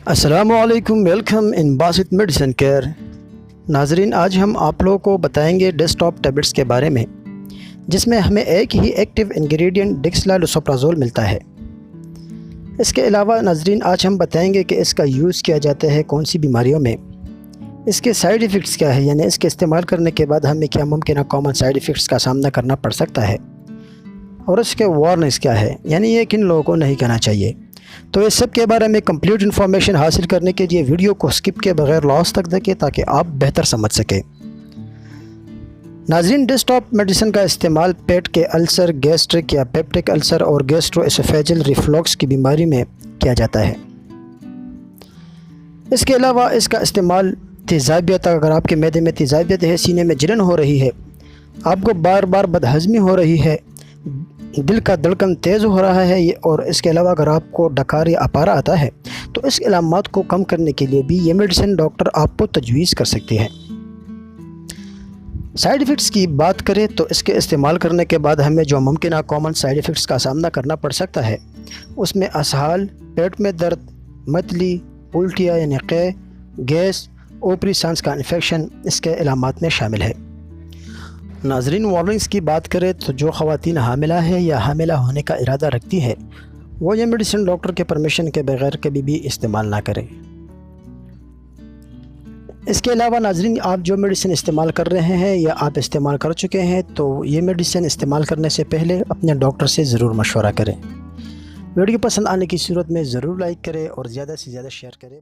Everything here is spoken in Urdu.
السلام علیکم، welcome in Basit medicine care. ناظرین، آج ہم آپ لوگوں کو بتائیں گے ڈیسکٹاپ ٹیبلٹس کے بارے میں، جس میں ہمیں ایک ہی ایکٹیو انگریڈینٹ ڈیکسلالوسوپرازول ملتا ہے۔ اس کے علاوہ ناظرین، آج ہم بتائیں گے کہ اس کا یوز کیا جاتا ہے کون سی بیماریوں میں، اس کے سائیڈ ایفیکٹس کیا ہے، یعنی اس کے استعمال کرنے کے بعد ہمیں کیا ممکنہ کامن سائیڈ ایفیکٹس کا سامنا کرنا پڑ سکتا ہے، اور اس کے وارننگس کیا ہے، یعنی یہ کن لوگوں کو نہیں کرنا چاہیے۔ تو اس سب کے بارے میں کمپلیٹ انفارمیشن حاصل کرنے کے لیے ویڈیو کو سکپ کے بغیر لاسٹ تک دیکھیں تاکہ آپ بہتر سمجھ سکیں۔ ناظرین، ڈیسکٹاپ میڈیسن کا استعمال پیٹ کے السر، گیسٹرک یا پیپٹک السر اور گیسٹرو اسوفیجل ریفلوکس کی بیماری میں کیا جاتا ہے۔ اس کے علاوہ اس کا استعمال تیزابیت، اگر آپ کے معدے میں تیزابیت ہے، سینے میں جلن ہو رہی ہے، آپ کو بار بار بدہضمی ہو رہی ہے، دل کا دھڑکن تیز ہو رہا ہے، اور اس کے علاوہ اگر آپ کو ڈکار یا اپارہ آتا ہے تو اس علامات کو کم کرنے کے لیے بھی یہ میڈیسن ڈاکٹر آپ کو تجویز کر سکتے ہیں۔ سائیڈ ایفیکٹس کی بات کریں تو اس کے استعمال کرنے کے بعد ہمیں جو ممکنہ کامن سائیڈ ایفیکٹس کا سامنا کرنا پڑ سکتا ہے، اس میں اسہال، پیٹ میں درد، متلی، الٹیاں یعنی قے، گیس، اوپری سانس کا انفیکشن اس کے علامات میں شامل ہے۔ ناظرین، وارننگس کی بات کریں تو جو خواتین حاملہ ہے یا حاملہ ہونے کا ارادہ رکھتی ہے وہ یہ میڈیسن ڈاکٹر کے پرمیشن کے بغیر کبھی بھی استعمال نہ کریں۔ اس کے علاوہ ناظرین، آپ جو میڈیسن استعمال کر رہے ہیں یا آپ استعمال کر چکے ہیں تو یہ میڈیسن استعمال کرنے سے پہلے اپنے ڈاکٹر سے ضرور مشورہ کریں۔ ویڈیو پسند آنے کی صورت میں ضرور لائک کریں اور زیادہ سے زیادہ شیئر کریں۔